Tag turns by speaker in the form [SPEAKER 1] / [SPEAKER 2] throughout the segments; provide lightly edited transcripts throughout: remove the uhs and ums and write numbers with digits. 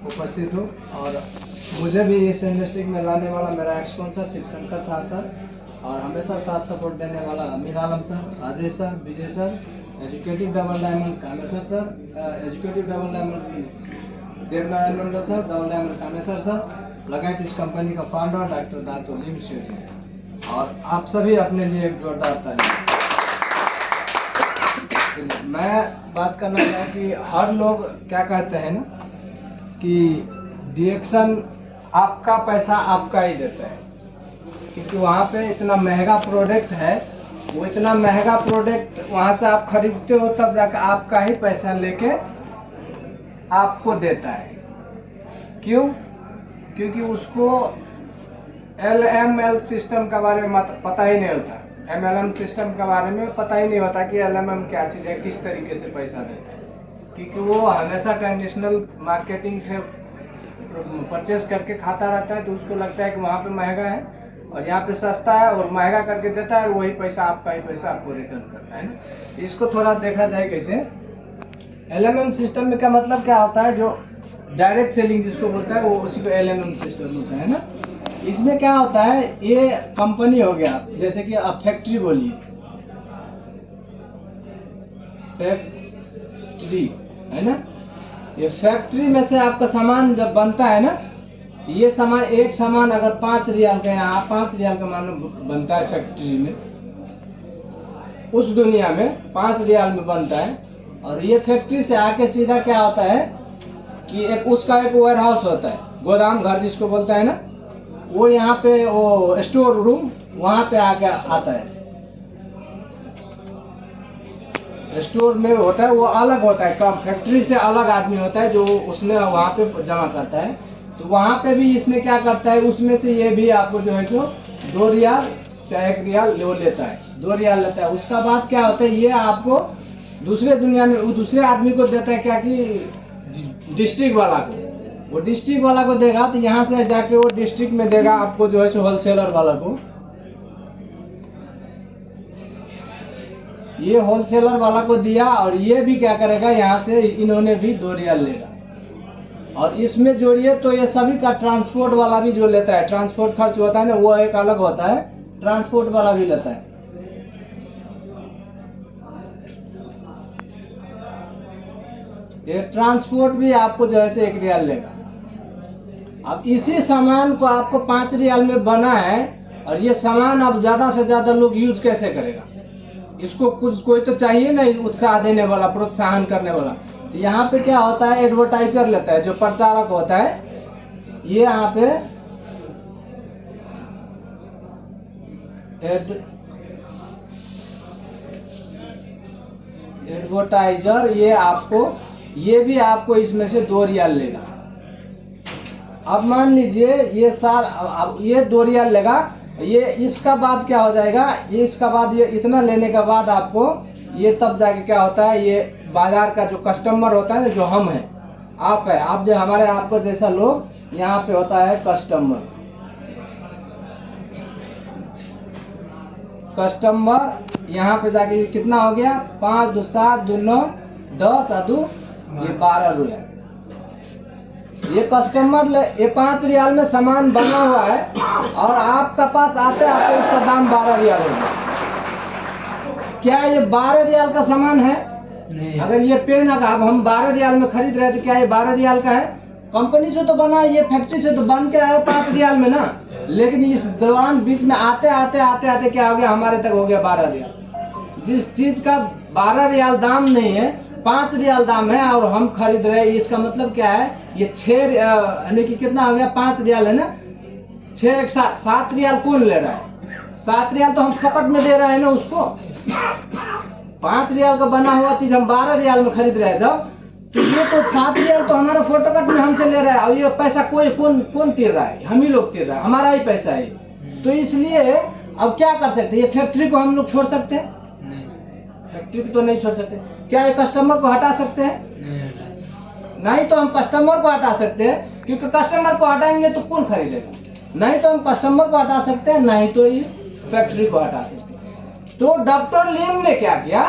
[SPEAKER 1] उपस्थित हूँ और मुझे भी इस इंडस्ट्री में लाने वाला मेरा एक्सपॉन्सर शिवशंकर शाह सर और हमेशा साथ सपोर्ट देने वाला Amir Alam sir, Ajay sir, Vijay sir, educative double diamond Kameshwar sir, educative double diamond Devnarayan Mandal sir, double diamond Kameshwar sir, लगायत इस कंपनी का फाउंडर डॉक्टर दातो लीम जी और आप सभी अपने लिए एक जोरदार ताली। मैं बात करना चाहूँ कि हर लोग क्या कहते हैं ना कि डिएक्शन आपका पैसा आपका ही देता है, क्योंकि वहाँ पे इतना महंगा प्रोडक्ट है, वो इतना महंगा प्रोडक्ट वहाँ से आप खरीदते हो तब जाकर आपका ही पैसा लेके आपको देता है। क्यों? क्योंकि उसको LML सिस्टम के बारे में पता ही नहीं होता, MLM सिस्टम के बारे में पता ही नहीं होता कि LMM क्या चीज़ है, किस तरीके से पैसा देता है, क्योंकि वो हमेशा ट्रेडिशनल मार्केटिंग से परचेज करके खाता रहता है, तो उसको लगता है कि वहाँ पे महंगा है और यहाँ पे सस्ता है और महंगा करके देता है और वही पैसा आपका ही पैसा आपको रिटर्न करता है ना। इसको थोड़ा देखा जाए कैसे। LMM सिस्टम में क्या मतलब क्या होता है, जो डायरेक्ट सेलिंग जिसको बोलता है वो उसी को LMM सिस्टम होता है ना। इसमें क्या होता है, ये कंपनी हो गया, जैसे कि आप फैक्ट्री बोलिए, फैक्ट्री है ना, ये फैक्ट्री में से आपका सामान जब बनता है ना, ये सामान एक सामान अगर 5 रियाल का, यहाँ 5 रियाल का मान बनता है फैक्ट्री में, उस दुनिया में 5 रियाल में बनता है। और ये फैक्ट्री से आके सीधा क्या होता है कि एक उसका एक वेयर हाउस होता है, गोदाम घर जिसको बोलता है ना, वो यहाँ पे वो स्टोर रूम वहाँ पे आके आता है। स्टोर में होता है वो अलग होता है, कम फैक्ट्री से अलग आदमी होता है जो उसने वहाँ पे जमा करता है। तो वहाँ पे भी इसने क्या करता है, उसमें से ये भी आपको जो है सो 2 रियाल चाहे 1 रियाल वो लेता है, 2 रियाल लेता है। उसका बाद क्या होता है, ये आपको दूसरे दुनिया में वो दूसरे आदमी को देता है, क्या कि डिस्ट्रिक्ट वाला को, वो डिस्ट्रिक्ट वाला को देगा, तो यहाँ से जाके वो डिस्ट्रिक्ट में देगा आपको जो है सो होलसेलर वाला को। ये होलसेलर वाला को दिया और ये भी क्या करेगा, यहाँ से इन्होंने भी 2 रियाल लेगा। और इसमें जोड़िए तो ये सभी का ट्रांसपोर्ट वाला भी जो लेता है, ट्रांसपोर्ट खर्च होता है ना, वो एक अलग होता है, ट्रांसपोर्ट वाला भी लेता है। ये ट्रांसपोर्ट भी आपको जो है से 1 रियाल लेगा। अब इसी सामान को आपको 5 रियाल में बना है और ये सामान अब ज्यादा से ज्यादा लोग यूज कैसे करेगा, इसको कुछ कोई तो चाहिए ना उत्साह देने वाला, प्रोत्साहन करने वाला। तो यहाँ पे क्या होता है, एडवर्टाइजर लेता है, जो प्रचारक होता है, ये यहाँ पे एडवर्टाइजर, ये भी आपको इसमें से 2 रियाल लेगा। अब मान लीजिए ये अब ये 2 रियाल लेगा, ये इसका बाद क्या हो जाएगा, ये इसका बाद ये इतना लेने के बाद आपको ये तब जाके क्या होता है, ये बाजार का जो कस्टमर होता है ना, जो हम हैं, आप है, आप जो हमारे आपको जैसा लोग यहाँ पे होता है कस्टमर। कस्टमर यहाँ पे जाके कितना हो गया, 5 2 7 2 9 10 अदू ये 12 रियाल। ये कस्टमर ये 5 रियाल में सामान बना हुआ है और आपका पास आते आते इसका दाम 12 रियाल हो गया। क्या ये 12 रियाल का सामान है? नहीं। अगर ये पेन अब हम 12 रियाल में खरीद रहे थे, क्या ये 12 रियाल का है? कंपनी से तो बना, ये फैक्ट्री से तो बन के आया 5 रियाल में ना, लेकिन इस दौरान बीच में आते आते क्या हो गया, हमारे तक हो गया 12 रियाल। जिस चीज का 12 रियाल दाम नहीं है, 5 रियाल दाम है और हम खरीद रहे हैं, इसका मतलब क्या है, ये 6 यानी कि कितना हो गया, 5 रियाल है ना, 6 7 रियाल कौन ले रहा है? 7 रियाल तो हम फोकट में दे रहे हैं ना उसको। 5 रियाल का बना हुआ चीज हम 12 रियाल में खरीद रहे हैं जब, तो ये तो 7 रियाल तो हमारा फोटोकट में हमसे ले रहा है और ये पैसा कौन तीर रहा है, हम ही लोग तीर रहा है, हमारा ही पैसा है। तो इसलिए अब क्या कर सकते हैं, ये फैक्ट्री को हम लोग छोड़ सकते हैं? फैक्ट्री को तो नहीं छोड़ सकते। क्या ये कस्टमर को हटा सकते हैं? नहीं। तो हम कस्टमर को हटा सकते हैं, क्योंकि कस्टमर को हटाएंगे तो कौन खरीदेगा? नहीं तो हम कस्टमर को हटा सकते हैं, नहीं तो इस फैक्ट्री को हटा सकते हैं। तो डॉक्टर लीम ने क्या किया,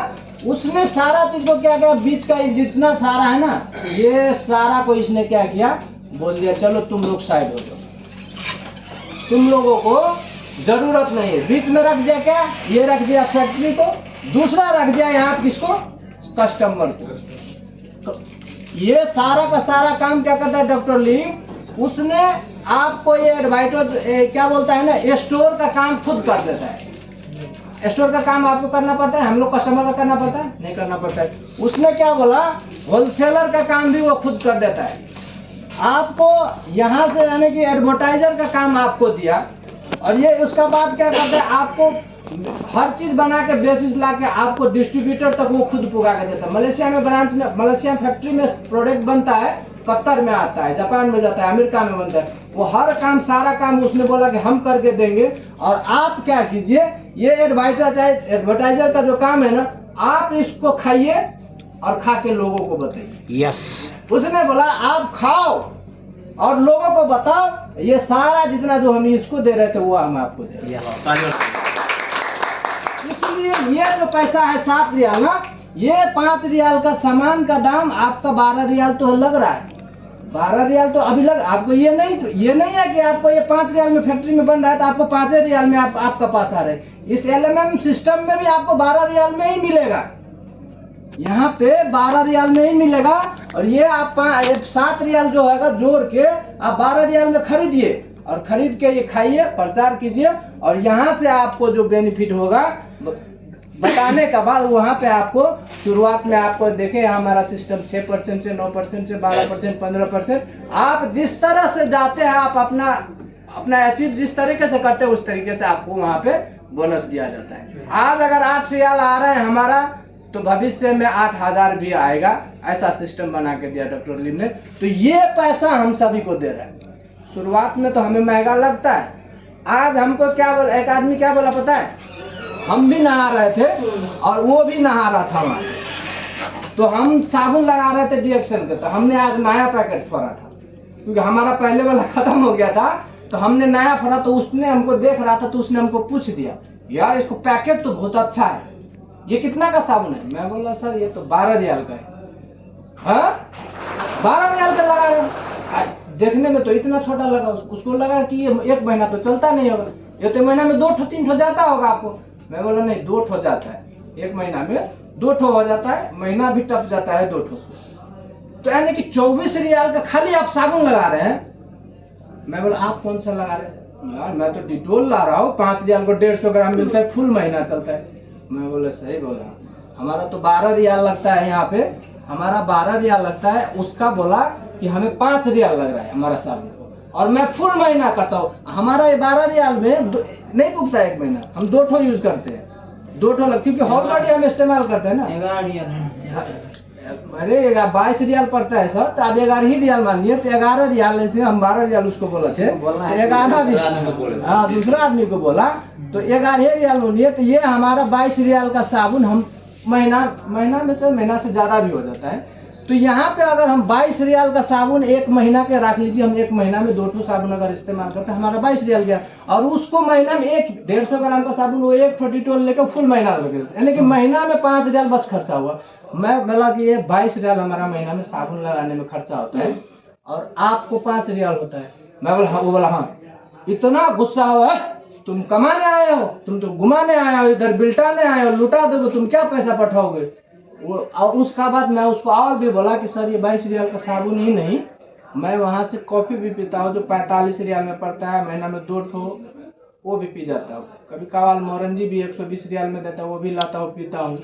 [SPEAKER 1] उसने सारा चीज को क्या किया, बीच का जितना सारा है ना, ये सारा को इसने क्या किया, बोल दिया चलो तुम लोग साइड हो जाओ, तुम लोगों को जरूरत नहीं है। बीच में रख दिया क्या, ये रख दिया फैक्ट्री को, दूसरा रख दिया यहाँ किसको, कस्टमर को। तो ये सारा का सारा काम क्या करता है डॉक्टर लीम, उसने आपको ये एडवाइटर क्या बोलता है ना, स्टोर का काम खुद कर देता है। स्टोर का काम आपको करना पड़ता है, हम लोग कस्टमर का करना पड़ता है, नहीं करना पड़ता है। उसने क्या बोला, होलसेलर का काम भी वो खुद कर देता है। आपको यहाँ से यानी कि एडवर्टाइजर का काम आपको दिया, और ये उसका बाद क्या करता है, आपको हर चीज बना के बेसिस ला के आपको डिस्ट्रीब्यूटर तक वो खुद पुगा के देता है। मलेशिया में ब्रांच में, मलेशिया फैक्ट्री में प्रोडक्ट बनता है, कतर में आता है, जापान में जाता है, अमेरिका में बनता है। वो हर काम सारा काम उसने बोला कि हम करके देंगे, और आप क्या कीजिए, ये एडवर्टाइजर का जो काम है ना, आप इसको खाइए और खा के लोगों को बताइए।
[SPEAKER 2] यस,
[SPEAKER 1] उसने बोला आप खाओ और लोगों को बताओ, ये सारा जितना जो हम इसको दे रहे थे वो हम आपको दे रहे हैं। इसलिए ये जो पैसा है 7 रियाल ना, ये 5 रियाल का सामान का दाम आपका 12 रियाल तो लग रहा है, 12 रियाल तो अभी लग, आपको ये नहीं है कि आपको ये 5 रियाल में फैक्ट्री में बन रहा है तो आपको 5 रियाल में आपका पास आ रहा है। इस LMM सिस्टम में भी आपको 12 रियाल में ही मिलेगा, यहाँ पे 12 रियाल में ही मिलेगा। और ये आप 7 रियाल जो है जोड़ के आप 12 रियाल में खरीदिए, और खरीद के ये खाइए, प्रचार कीजिए, और यहाँ से आपको जो बेनिफिट होगा बताने का बाद वहाँ पे आपको शुरुआत में आपको देखें हमारा सिस्टम 6% से 9% से 12% 15%, आप जिस तरह से जाते हैं, आप अपना अचीव जिस तरीके से करते हैं उस तरीके से आपको वहाँ पे बोनस दिया जाता है। आज अगर 8 रियाल आ रहा है हमारा, तो भविष्य में 8000 भी आएगा, ऐसा सिस्टम बना के दिया डॉक्टर लीम ने। तो ये पैसा हम सभी को दे रहा है। शुरुआत में तो हमें महंगा लगता है। आज हमको क्या बोला, एक आदमी क्या बोला पता है, हम भी नहा रहे थे और वो भी नहा रहा था वहाँ, तो हम साबुन लगा रहे थे डिएक्शन के, तो हमने आज नया पैकेट फोड़ा था, क्योंकि हमारा पहले वाला खत्म हो गया था, तो हमने नया फोड़ा। तो उसने हमको देख रहा था, तो उसने हमको पूछ दिया, यार इसको पैकेट तो बहुत अच्छा है, ये कितना का साबुन है? मैं बोला सर ये तो 12 रियाल का है। हाँ 12 रियाल का लगा रहे हो? देखने में तो इतना छोटा लगा, उसको लगा कि ये 1 महीना तो चलता नहीं होगा, ये तो महीना में 2-3 ठो जाता होगा आपको। मैं बोला नहीं, 2 ठो जाता है, 1 महीना में 2 ठो हो जाता है, महीना भी टप जाता है 2 ठो से। तो यानी कि 24 रियाल का खाली आप साबुन लगा रहे हैं। मैं बोला आप कौन सा लगा रहे हैं? यार मैं तो डिटोल ला रहा हूँ, 5 रियाल को 150 ग्राम मिलता है, फुल महीना चलता है। मैं बोला सही बोला, हमारा तो 12 रियाल लगता है, यहाँ पे हमारा 12 रियाल लगता है। उसका बोला कि हमें 5 रियाल लग रहा है हमारा साबुन, और मैं फुल महीना करता हूँ। हमारा ये 12 रियाल में नहीं पुगता 1 महीना, हम 2 ठो यूज करते हैं, 2 ठो क्योंकि हॉल गाड़ी हम इस्तेमाल करते हैं ना। 11 रियाल, अरे 22 रियाल पड़ता है सर, तो आप 11 ही रियाल मान लिए, तो 11 रियाल ऐसे हम 12 रियाल उसको बोला थे, 11 रियाल, हाँ दूसरा आदमी को बोला, तो 11 रियाल बोलिए। तो ये हमारा 22 रियाल का साबुन हम महीना में चल, महीना से ज़्यादा भी हो जाता है। तो यहाँ पे अगर हम 22 रियाल का साबुन 1 महीना के रख लीजिए, हम 1 महीना में 2 ठो साबुन अगर इस्तेमाल करते हैं, हमारा 22 रियाल गया। और उसको महीना में 150 ग्राम का साबुन वो 1 ठो डिटोल लेकर फुल महीना लगे, यानी कि महीना में 5 रियाल बस खर्चा हुआ। मैं बोला कि ये 22 रियाल हमारा महीना में साबुन लगाने में खर्चा होता है, और आपको 5 रियाल होता है। मैं बोला हाँ, वो बोला हाँ, इतना गुस्सा हुआ है, तुम कमाने आए हो, तुम तो घुमाने आए हो, इधर बिल्टाने आए हो, लुटा दोगे, तुम क्या पैसा पठाओगे? वो और उसका बाद मैं उसको और भी बोला कि सर ये 22 रियाल का साबुन ही नहीं, मैं वहाँ से कॉफ़ी भी पीता हूँ जो 45 रियाल में पड़ता है, महीना में 2 ठो वो भी पी जाता हूँ, कभी कभार मोरंजी भी 120 रियाल में देता है, वो भी लाता हूँ पीता हूँ।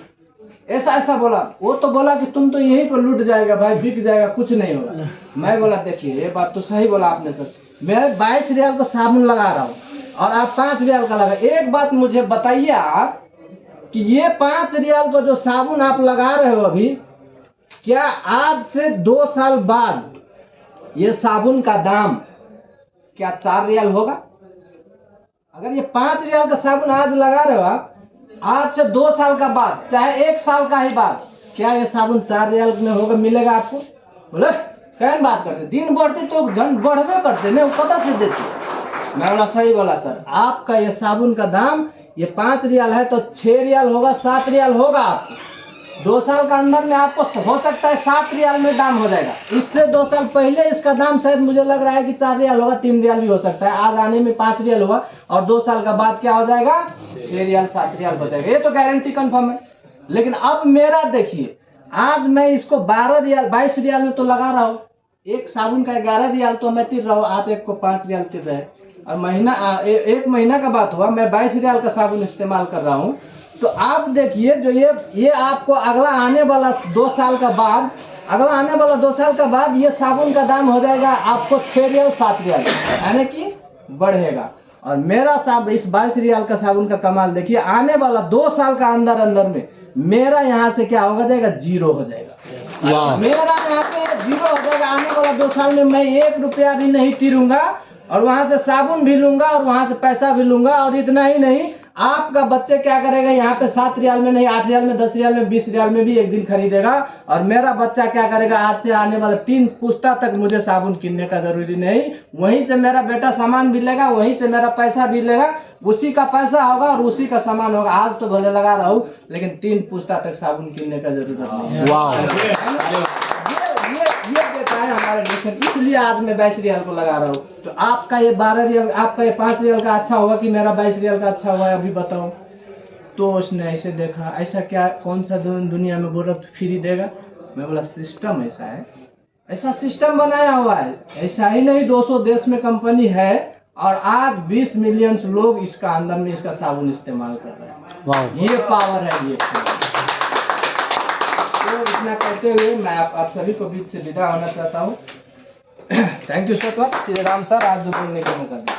[SPEAKER 1] ऐसा बोला। वो तो बोला कि तुम तो यहीं पर लूट जाएगा भाई, बिक जाएगा, कुछ नहीं होगा। मैं बोला देखिए ये बात तो सही बोला आपने सर, मैं 22 रियाल का साबुन लगा रहा हूँ और आप 5 रियाल का लगा। एक बात मुझे बताइए आप कि ये 5 रियाल का जो साबुन आप लगा रहे हो अभी, क्या आज से 2 साल बाद ये साबुन का दाम क्या 4 रियाल होगा? अगर ये 5 रियाल का साबुन आज लगा रहे हो आप, आज से 2 साल का बाद, चाहे 1 साल का ही बाद, क्या ये साबुन 4 रियाल में होगा, मिलेगा आपको? बोले कैन बात करते, दिन बढ़ते तो धन बढ़वे करते नहीं, वो पता से देते। मैं बोला सही बोला सर, आपका ये साबुन का दाम ये 5 रियाल है तो 6 रियाल होगा, 7 रियाल होगा आपको। 2 साल का अंदर में आपको हो सकता है 7 रियाल में दाम हो जाएगा। इससे 2 साल पहले इसका दाम शायद मुझे लग रहा है कि 4 रियाल होगा, 3 रियाल भी हो सकता है। आज आने में 5 रियाल हुआ और 2 साल का बाद क्या हो जाएगा, 6 रियाल 7 रियाल हो जाएगा। ये तो गारंटी कंफर्म है। लेकिन अब मेरा देखिए, आज मैं इसको 12 रियाल 22 रियाल में तो लगा रहा हूँ, एक साबुन का 11 रियाल तो मैं तिर रहा हूँ, आप एक को 5 रियाल तिर रहे, और महीना एक महीना का बात हुआ, मैं 22 रियाल का साबुन इस्तेमाल कर रहा हूँ। तो आप देखिए जो ये आपको अगला आने वाला 2 साल का बाद, अगला आने वाला 2 साल का बाद ये साबुन का दाम हो जाएगा आपको 6 रियाल 7 रियाल, यानी कि बढ़ेगा। और मेरा इस 22 रियाल का साबुन का कमाल देखिए, आने वाला 2 साल का अंदर अंदर में मेरा यहाँ से क्या होगा जाएगा, 0 हो जाएगा। मेरा यहाँ पे 0 हो जाएगा। आने वाला 2 साल में मैं 1 रुपया भी नहीं तीरूंगा, और वहां से साबुन भी लूंगा और वहां से पैसा भी लूंगा। और इतना ही नहीं, आपका बच्चे क्या करेगा, यहाँ पे 7 रियाल में नहीं, 8 रियाल में, 10 रियाल में, 20 रियाल में भी एक दिन खरीदेगा। और मेरा बच्चा क्या करेगा, आज से आने वाले 3 पुस्ता तक मुझे साबुन किनने का जरूरी नहीं, वहीं से मेरा बेटा सामान भी लेगा, वहीं से मेरा पैसा भी लेगा, उसी का पैसा होगा और उसी का सामान होगा। आज तो भले लगा रहा हूँ, लेकिन 3 पुस्ता तक साबुन किनने का जरूरत नहीं है। ये देता है हमारा डिसीजन, इसलिए आज मैं 22 रियाल को लगा रहा हूँ। तो आपका ये 12 रियाल, आपका ये 5 रियाल का अच्छा होगा कि मेरा 22 रियाल का अच्छा हुआ है, अभी बताओ। तो उसने ऐसे देखा, ऐसा क्या, कौन सा दुनिया में बोला फ्री देगा। मैं बोला सिस्टम ऐसा है, ऐसा सिस्टम बनाया हुआ है। ऐसा ही नहीं 200 देश में कंपनी है, और आज 20 मिलियन लोग इसका अंदर में इसका साबुन इस्तेमाल कर रहे हैं। ये पावर है ये। तो इतना कहते हुए मैं आप सभी को बीच से विदा होना चाहता हूँ। Thank you so much Shri Ram sir, आज जो बोलने का मौका दिया।